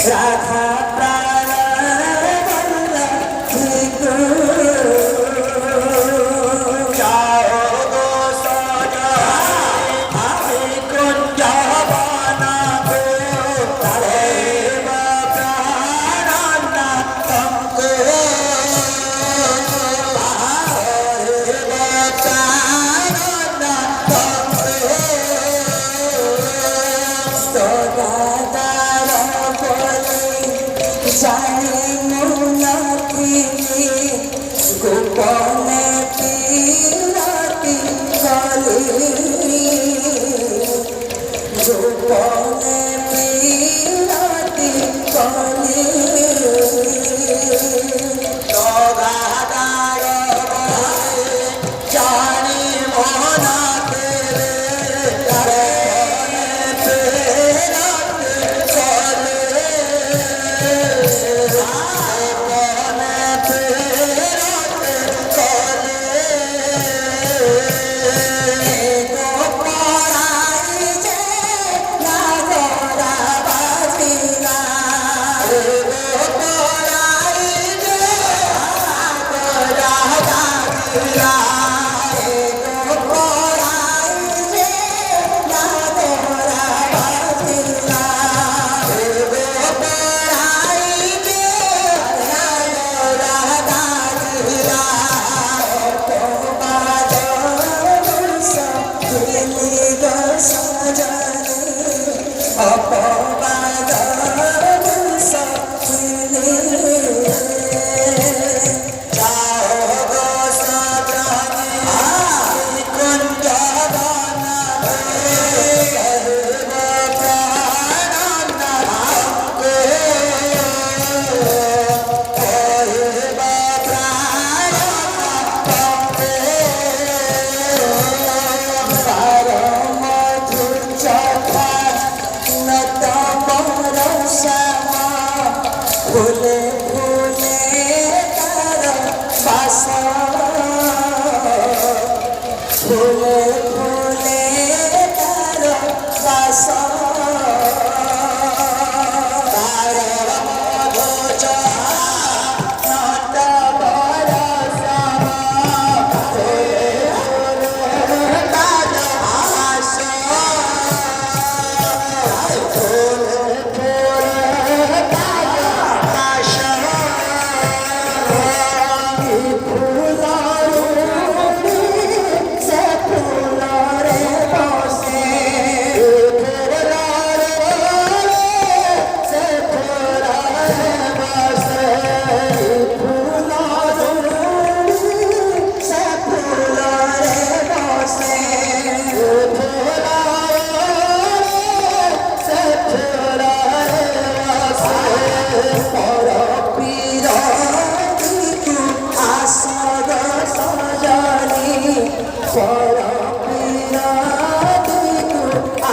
রাধা প্রাণ যাও গো সজা আমি কুঞ্জ বনাতে তারে প্রাণান্তকে জানি মুনাফিকি গোপনে পিরাতি কলি গোপনে পিরাতি কলি তগাদার জানি মুনাফিকি তারে ফুলে ফুলে তার বাসা ফুলে ফুলে তার বাসা তার মধুচ নত বরসা তার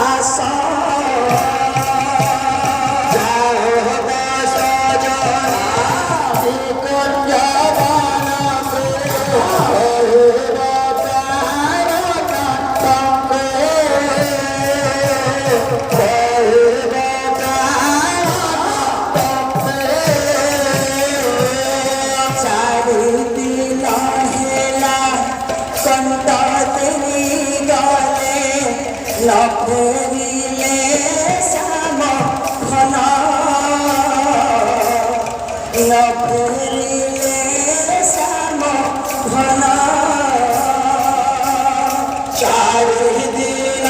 আশা নফরিলে শ্যাম ঘন নফরিলে শ্যাম ঘন চারিদিন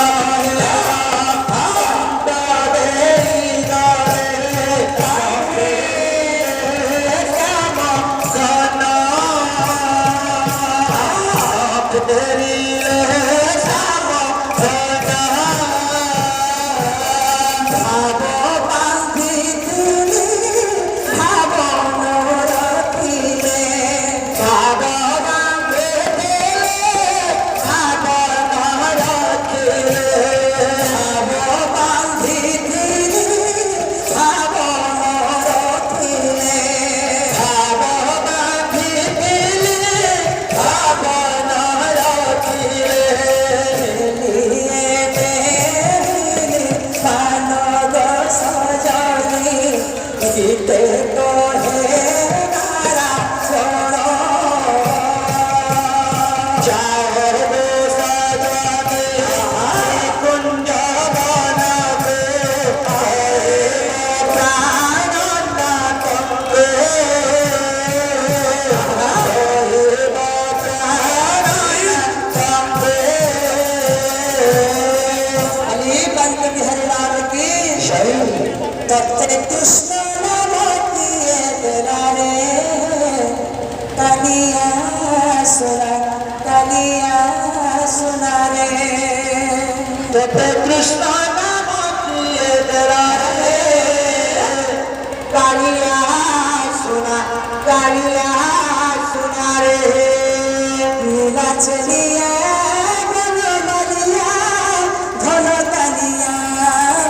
ভাব বাঁধি ভাব गीते तो है तारा सुनो जाओ सजने कुंज बनबे प्राणनाथ अली पंत बिहारी लाल की तत्रे कृष्ण नमोतिए तेरा रे कलिया सुना रे तत्रे कृष्ण नमोतिए तेरा रे कलिया सुना रे लीला चलिया बन मलिया धन तलिया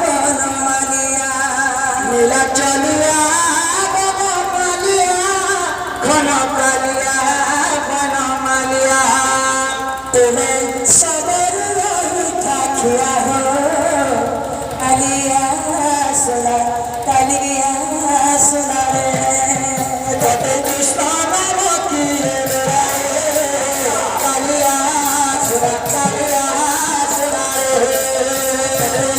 बन मलिया लीला चलिया बन मलिया घन कलिया बन मलिया तुम्हें सबर ठाकिया हो कलिया सुना रे तते कृष्ण नाम की कलिया सुना रे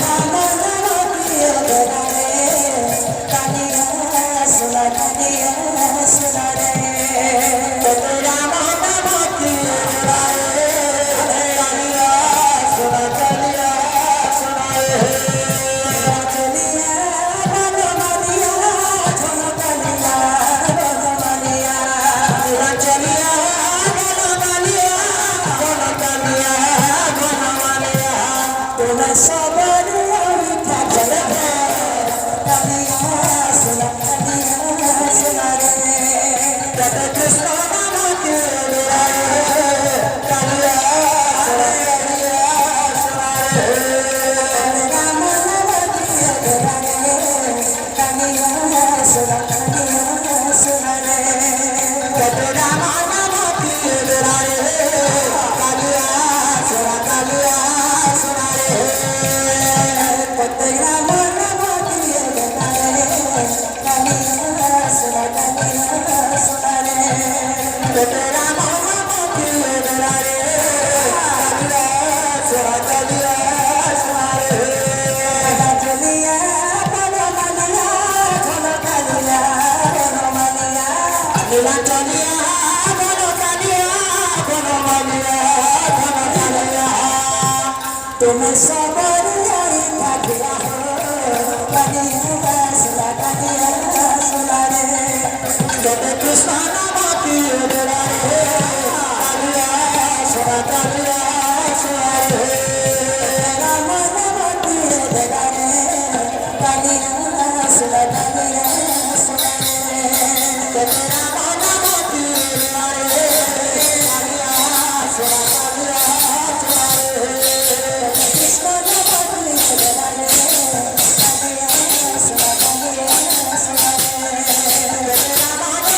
राम नाम की कलिया सुना रे तते राम नाम की कलिया सुना रे चलिया बन मलिया धन कलिया बन मलिया चलिया बन मलिया धन कलिया बन मलिया तुम्हें सबर ठाकुर कलिया सुना रे तत कृष्ण नाम के कलिया सुना रे राम नाम की कलिया सुना रे तत राम नाम की कलिया सुना रे तत राम नाम की कलिया सुना रे तत राम नाम की चलिया बन मलिया धन कलिया बन मलिया लीला चलिया बन कलिया बन मलिया धन कलिया तुम्हें सबर ठाकिया हो कलिया सुना रे तते कृष्ण नाम की कलिया सुना रे राम नाम की कलिया सुना रे तते राम नाम की कलिया सुना रे कृष्ण नाम की कलिया सुना रे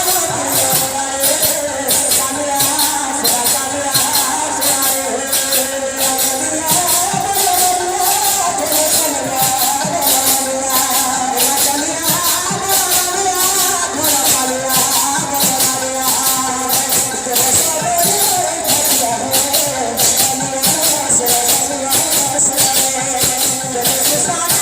तते राम नाम की